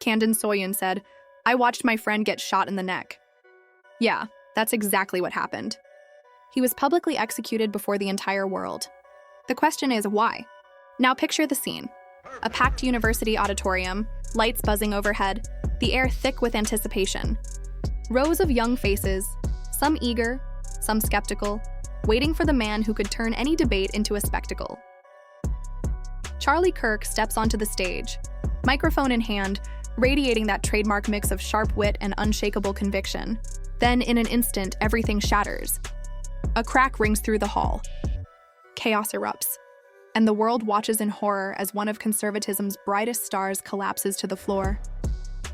Candace Owens said, "I watched my friend get shot in the neck." Yeah, that's exactly what happened. He was publicly executed before the entire world. The question is, why? Now picture the scene. A packed university auditorium, lights buzzing overhead, the air thick with anticipation. Rows of young faces, some eager, some skeptical, waiting for the man who could turn any debate into a spectacle. Charlie Kirk steps onto the stage, microphone in hand, radiating that trademark mix of sharp wit and unshakable conviction. Then, in an instant, everything shatters. A crack rings through the hall. Chaos erupts, and the world watches in horror as one of conservatism's brightest stars collapses to the floor.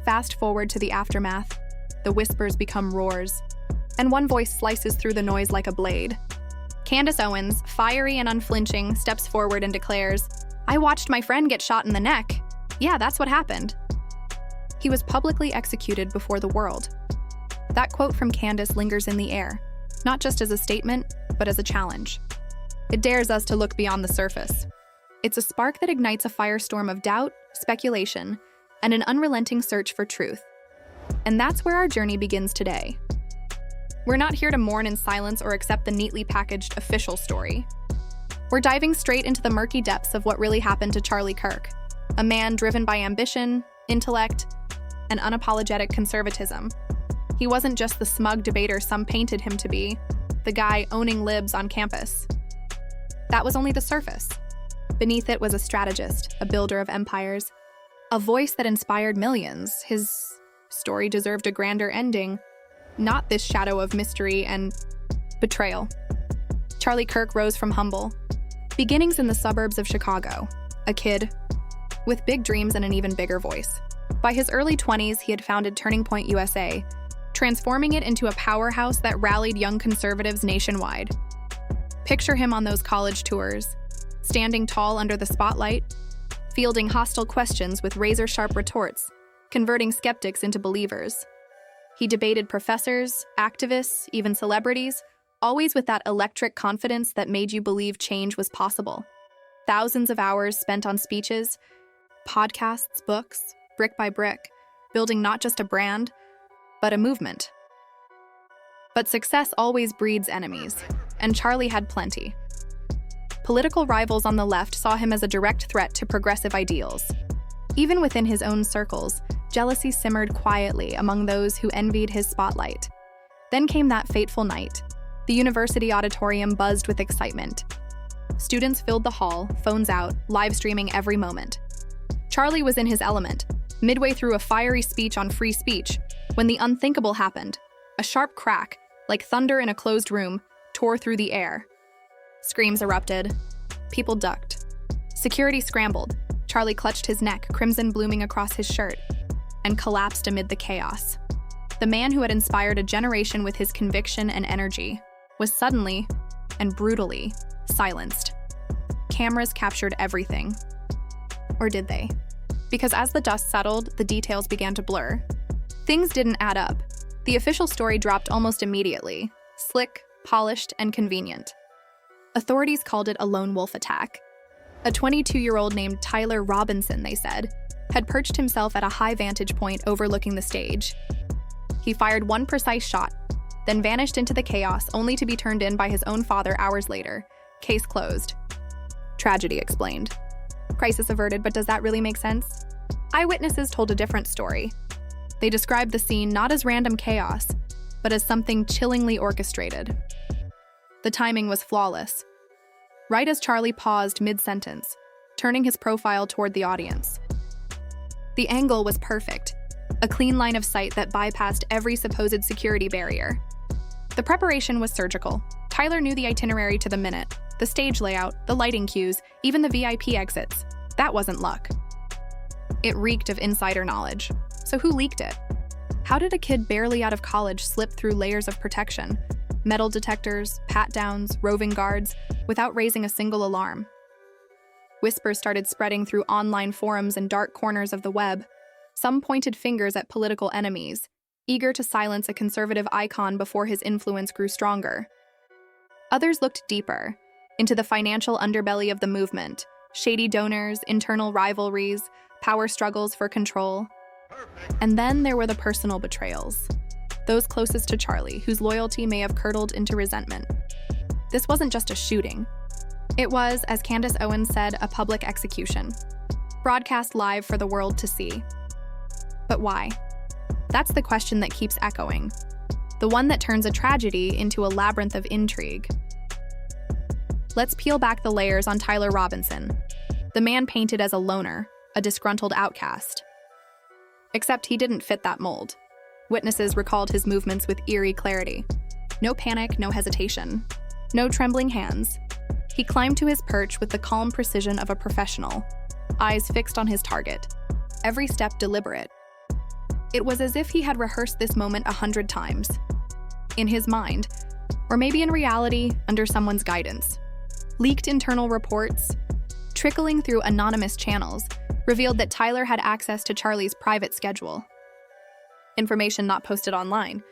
Fast forward to the aftermath. The whispers become roars, and one voice slices through the noise like a blade. Candace Owens, fiery and unflinching, steps forward and declares, "I watched my friend get shot in the neck. Yeah, that's what happened." He was publicly executed before the world. That quote from Candace lingers in the air, not just as a statement, but as a challenge. It dares us to look beyond the surface. It's a spark that ignites a firestorm of doubt, speculation, and an unrelenting search for truth. And that's where our journey begins today. We're not here to mourn in silence or accept the neatly packaged official story. We're diving straight into the murky depths of what really happened to Charlie Kirk, a man driven by ambition, intellect, and unapologetic conservatism. He wasn't just the smug debater some painted him to be, the guy owning libs on campus. That was only the surface. Beneath it was a strategist, a builder of empires, a voice that inspired millions. His story deserved a grander ending, not this shadow of mystery and betrayal. Charlie Kirk rose from humble beginnings in the suburbs of Chicago, a kid with big dreams and an even bigger voice. By his early 20s, he had founded Turning Point USA, transforming it into a powerhouse that rallied young conservatives nationwide. Picture him on those college tours, standing tall under the spotlight, fielding hostile questions with razor-sharp retorts, converting skeptics into believers. He debated professors, activists, even celebrities, always with that electric confidence that made you believe change was possible. Thousands of hours spent on speeches, podcasts, books, brick by brick, building not just a brand, but a movement. But success always breeds enemies, and Charlie had plenty. Political rivals on the left saw him as a direct threat to progressive ideals. Even within his own circles, jealousy simmered quietly among those who envied his spotlight. Then came that fateful night. The university auditorium buzzed with excitement. Students filled the hall, phones out, live streaming every moment. Charlie was in his element, midway through a fiery speech on free speech, when the unthinkable happened. A sharp crack, like thunder in a closed room, tore through the air. Screams erupted. People ducked. Security scrambled. Charlie clutched his neck, crimson blooming across his shirt, and collapsed amid the chaos. The man who had inspired a generation with his conviction and energy was suddenly and brutally silenced. Cameras captured everything. Or did they? Because as the dust settled, the details began to blur. Things didn't add up. The official story dropped almost immediately, slick, polished, and convenient. Authorities called it a lone wolf attack. A 22-year-old named Tyler Robinson, they said, had perched himself at a high vantage point overlooking the stage. He fired one precise shot, then vanished into the chaos, only to be turned in by his own father hours later. Case closed. Tragedy explained. Crisis averted, but does that really make sense? Eyewitnesses told a different story. They described the scene not as random chaos, but as something chillingly orchestrated. The timing was flawless. Right as Charlie paused mid-sentence, turning his profile toward the audience. The angle was perfect, a clean line of sight that bypassed every supposed security barrier. The preparation was surgical. Tyler knew the itinerary to the minute, the stage layout, the lighting cues, even the VIP exits. That wasn't luck. It reeked of insider knowledge. So who leaked it? How did a kid barely out of college slip through layers of protection, metal detectors, pat-downs, roving guards, without raising a single alarm? Whispers started spreading through online forums and dark corners of the web. Some pointed fingers at political enemies, eager to silence a conservative icon before his influence grew stronger. Others looked deeper, into the financial underbelly of the movement, shady donors, internal rivalries, power struggles for control. And then there were the personal betrayals. Those closest to Charlie, whose loyalty may have curdled into resentment. This wasn't just a shooting. It was, as Candace Owens said, a public execution, broadcast live for the world to see. But why? That's the question that keeps echoing, the one that turns a tragedy into a labyrinth of intrigue. Let's peel back the layers on Tyler Robinson, the man painted as a loner, a disgruntled outcast. Except he didn't fit that mold. Witnesses recalled his movements with eerie clarity. No panic, no hesitation, no trembling hands. He climbed to his perch with the calm precision of a professional, eyes fixed on his target, every step deliberate. It was as if he had rehearsed this moment 100 times. In his mind, or maybe in reality, under someone's guidance. Leaked internal reports, trickling through anonymous channels, revealed that Tyler had access to Charlie's private schedule. Information not posted online,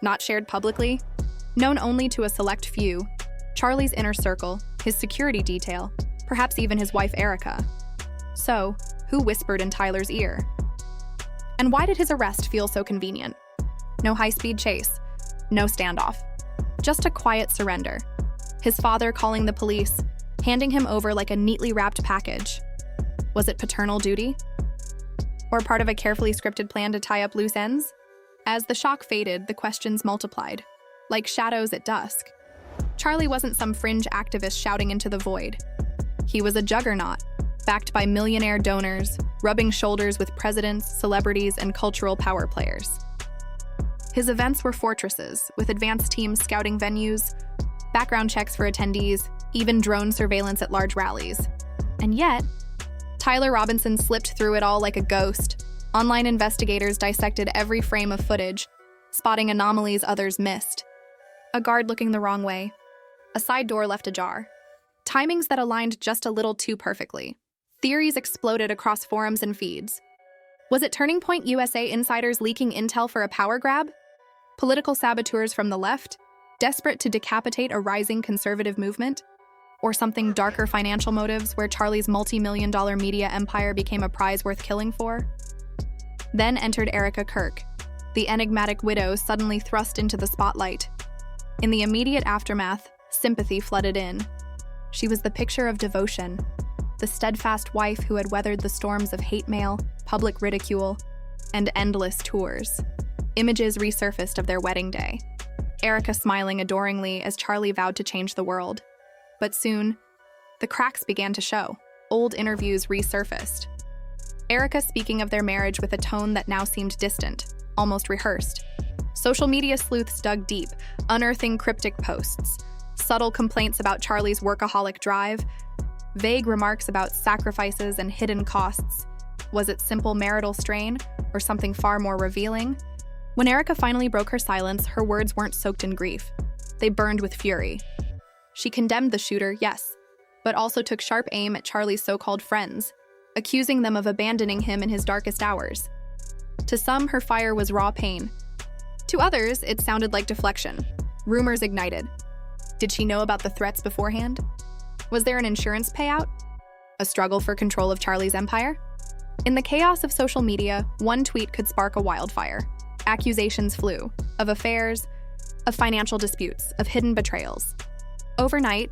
not shared publicly, known only to a select few, Charlie's inner circle, his security detail, perhaps even his wife Erica. So, who whispered in Tyler's ear? And why did his arrest feel so convenient? No high-speed chase, no standoff, just a quiet surrender. His father calling the police, handing him over like a neatly wrapped package. Was it paternal duty? Or part of a carefully scripted plan to tie up loose ends? As the shock faded, the questions multiplied, like shadows at dusk. Charlie wasn't some fringe activist shouting into the void. He was a juggernaut, backed by millionaire donors, rubbing shoulders with presidents, celebrities, and cultural power players. His events were fortresses, with advanced teams scouting venues, background checks for attendees, even drone surveillance at large rallies. And yet, Tyler Robinson slipped through it all like a ghost. Online investigators dissected every frame of footage, spotting anomalies others missed. A guard looking the wrong way. A side door left ajar. Timings that aligned just a little too perfectly. Theories exploded across forums and feeds. Was it Turning Point USA insiders leaking intel for a power grab? Political saboteurs from the left, desperate to decapitate a rising conservative movement? Or something darker, financial motives where Charlie's multi-million-dollar media empire became a prize worth killing for? Then entered Erica Kirk, the enigmatic widow suddenly thrust into the spotlight. In the immediate aftermath, sympathy flooded in. She was the picture of devotion, the steadfast wife who had weathered the storms of hate mail, public ridicule, and endless tours. Images resurfaced of their wedding day. Erica smiling adoringly as Charlie vowed to change the world. But soon, the cracks began to show. Old interviews resurfaced. Erica speaking of their marriage with a tone that now seemed distant, almost rehearsed. Social media sleuths dug deep, unearthing cryptic posts, subtle complaints about Charlie's workaholic drive, vague remarks about sacrifices and hidden costs. Was it simple marital strain, or something far more revealing? When Erica finally broke her silence, her words weren't soaked in grief. They burned with fury. She condemned the shooter, yes, but also took sharp aim at Charlie's so-called friends, accusing them of abandoning him in his darkest hours. To some, her fire was raw pain. To others, it sounded like deflection. Rumors ignited. Did she know about the threats beforehand? Was there an insurance payout? A struggle for control of Charlie's empire? In the chaos of social media, one tweet could spark a wildfire. Accusations flew, of affairs, of financial disputes, of hidden betrayals. Overnight,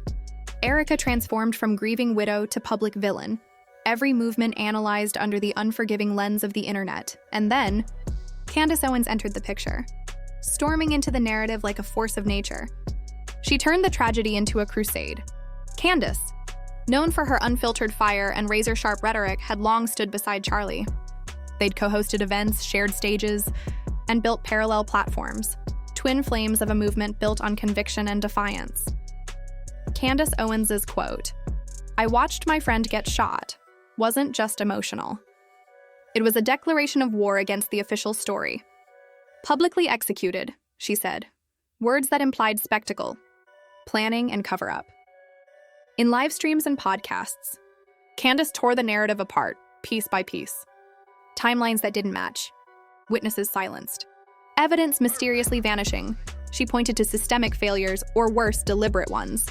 Erica transformed from grieving widow to public villain, every movement analyzed under the unforgiving lens of the internet. And then, Candace Owens entered the picture, storming into the narrative like a force of nature. She turned the tragedy into a crusade. Candace, known for her unfiltered fire and razor-sharp rhetoric, had long stood beside Charlie. They'd co-hosted events, shared stages, and built parallel platforms, twin flames of a movement built on conviction and defiance. Candace Owens' quote, "I watched my friend get shot," wasn't just emotional. It was a declaration of war against the official story. Publicly executed, she said, words that implied spectacle, planning, and cover-up. In live streams and podcasts, Candace tore the narrative apart, piece by piece. Timelines that didn't match. Witnesses silenced. Evidence mysteriously vanishing. She pointed to systemic failures, or worse, deliberate ones.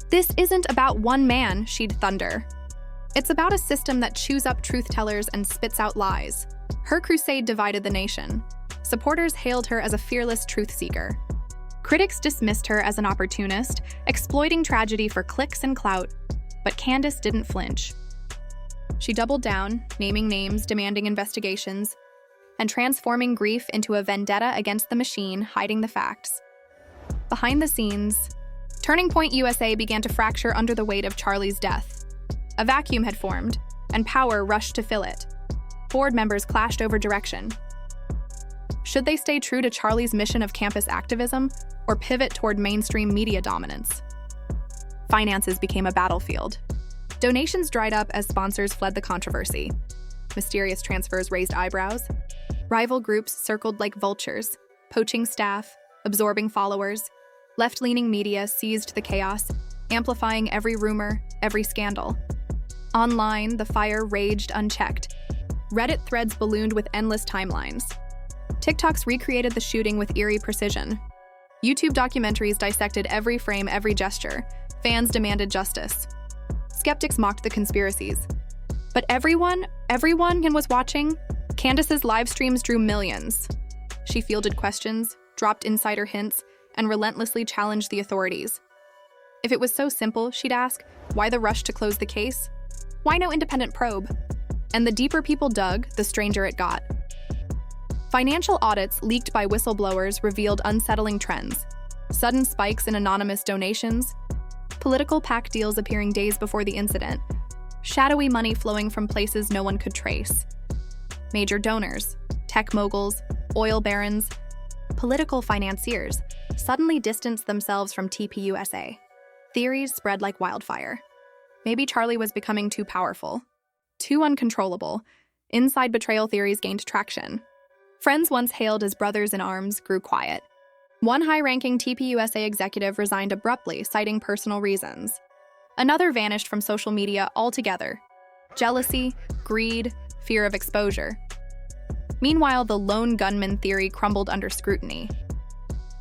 This isn't about one man, she'd thunder. It's about a system that chews up truth-tellers and spits out lies. Her crusade divided the nation. Supporters hailed her as a fearless truth seeker. Critics dismissed her as an opportunist, exploiting tragedy for clicks and clout. But Candace didn't flinch. She doubled down, naming names, demanding investigations, and transforming grief into a vendetta against the machine, hiding the facts. Behind the scenes, Turning Point USA began to fracture under the weight of Charlie's death. A vacuum had formed, and power rushed to fill it. Board members clashed over direction. Should they stay true to Charlie's mission of campus activism, or pivot toward mainstream media dominance? Finances became a battlefield. Donations dried up as sponsors fled the controversy. Mysterious transfers raised eyebrows. Rival groups circled like vultures, poaching staff, absorbing followers. Left-leaning media seized the chaos, amplifying every rumor, every scandal. Online, the fire raged unchecked. Reddit threads ballooned with endless timelines. TikToks recreated the shooting with eerie precision. YouTube documentaries dissected every frame, every gesture. Fans demanded justice. Skeptics mocked the conspiracies. But everyone was watching. Candace's live streams drew millions. She fielded questions, dropped insider hints, and relentlessly challenged the authorities. If it was so simple, she'd ask, why the rush to close the case? Why no independent probe? And the deeper people dug, the stranger it got. Financial audits leaked by whistleblowers revealed unsettling trends. Sudden spikes in anonymous donations, political PAC deals appearing days before the incident, shadowy money flowing from places no one could trace. Major donors, tech moguls, oil barons, political financiers suddenly distanced themselves from TPUSA. Theories spread like wildfire. Maybe Charlie was becoming too powerful, too uncontrollable. Inside betrayal theories gained traction. Friends once hailed as brothers in arms grew quiet. One high-ranking TPUSA executive resigned abruptly, citing personal reasons. Another vanished from social media altogether. Jealousy, greed, fear of exposure. Meanwhile, the lone gunman theory crumbled under scrutiny.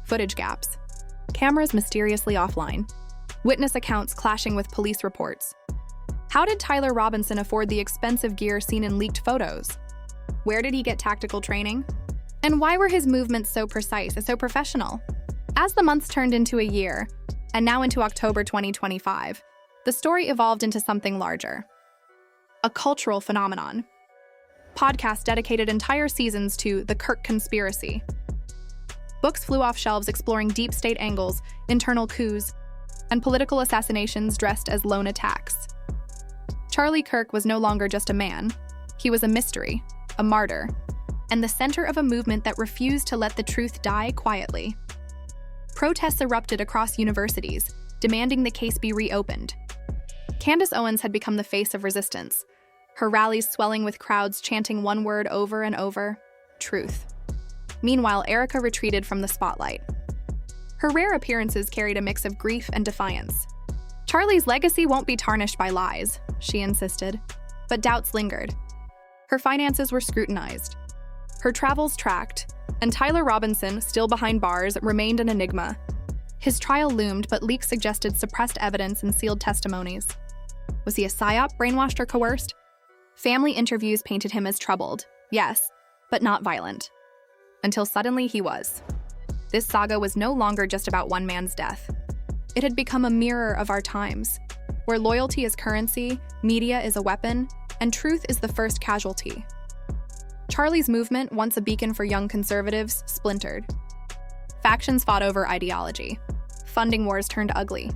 Footage gaps. Cameras mysteriously offline. Witness accounts clashing with police reports. How did Tyler Robinson afford the expensive gear seen in leaked photos? Where did he get tactical training? And why were his movements so precise and so professional? As the months turned into a year, and now into October 2025, the story evolved into something larger. A cultural phenomenon. Podcasts dedicated entire seasons to the Kirk conspiracy. Books flew off shelves exploring deep state angles, internal coups, and political assassinations dressed as lone attacks. Charlie Kirk was no longer just a man. He was a mystery, a martyr, and the center of a movement that refused to let the truth die quietly. Protests erupted across universities, demanding the case be reopened. Candace Owens had become the face of resistance, her rallies swelling with crowds chanting one word over and over: truth. Meanwhile, Erica retreated from the spotlight. Her rare appearances carried a mix of grief and defiance. Charlie's legacy won't be tarnished by lies, she insisted, but doubts lingered. Her finances were scrutinized, her travels tracked, and Tyler Robinson, still behind bars, remained an enigma. His trial loomed, but leaks suggested suppressed evidence and sealed testimonies. Was he a psyop, brainwashed, or coerced? Family interviews painted him as troubled, yes, but not violent. Until suddenly he was. This saga was no longer just about one man's death. It had become a mirror of our times, where loyalty is currency, media is a weapon, and truth is the first casualty. Charlie's movement, once a beacon for young conservatives, splintered. Factions fought over ideology. Funding wars turned ugly.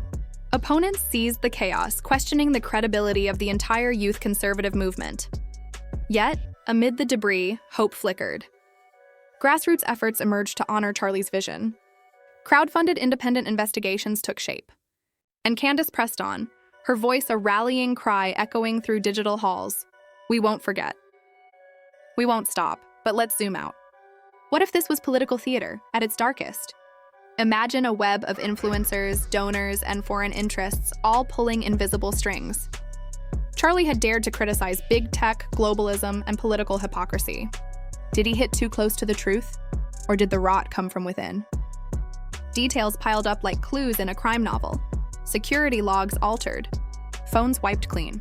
Opponents seized the chaos, questioning the credibility of the entire youth conservative movement. Yet, amid the debris, hope flickered. Grassroots efforts emerged to honor Charlie's vision. Crowdfunded independent investigations took shape. And Candace pressed on, her voice a rallying cry echoing through digital halls. We won't forget. We won't stop, but let's zoom out. What if this was political theater at its darkest? Imagine a web of influencers, donors, and foreign interests all pulling invisible strings. Charlie had dared to criticize big tech, globalism, and political hypocrisy. Did he hit too close to the truth? Or did the rot come from within? Details piled up like clues in a crime novel. Security logs altered. Phones wiped clean.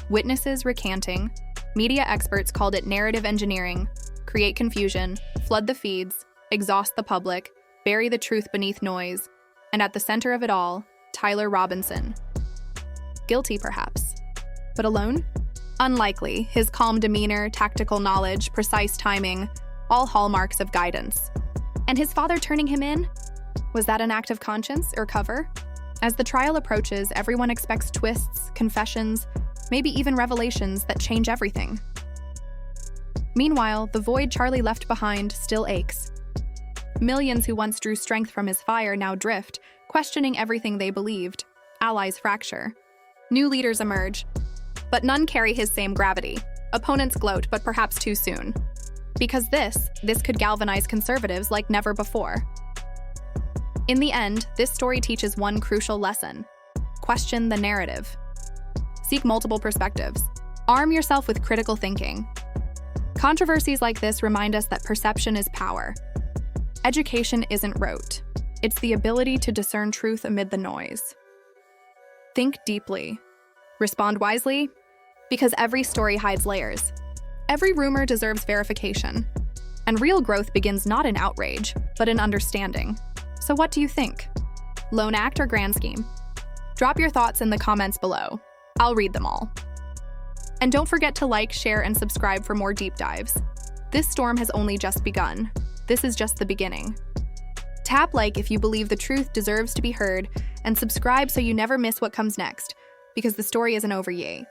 Witnesses recanting. Media experts called it narrative engineering, create confusion, flood the feeds, exhaust the public, bury the truth beneath noise, and at the center of it all, Tyler Robinson. Guilty, perhaps. But alone? Unlikely. His calm demeanor, tactical knowledge, precise timing, all hallmarks of guidance. And his father turning him in? Was that an act of conscience or cover? As the trial approaches, everyone expects twists, confessions, maybe even revelations that change everything. Meanwhile, the void Charlie left behind still aches. Millions who once drew strength from his fire now drift, questioning everything they believed. Allies fracture. New leaders emerge, but none carry his same gravity. Opponents gloat, but perhaps too soon. Because this could galvanize conservatives like never before. In the end, this story teaches one crucial lesson. Question the narrative. Seek multiple perspectives. Arm yourself with critical thinking. Controversies like this remind us that perception is power. Education isn't rote. It's the ability to discern truth amid the noise. Think deeply. Respond wisely, because every story hides layers. Every rumor deserves verification. And real growth begins not in outrage, but in understanding. So what do you think? Lone act or grand scheme? Drop your thoughts in the comments below. I'll read them all. And don't forget to like, share, and subscribe for more deep dives. This storm has only just begun. This is just the beginning. Tap like if you believe the truth deserves to be heard, and subscribe so you never miss what comes next, because the story isn't over yet.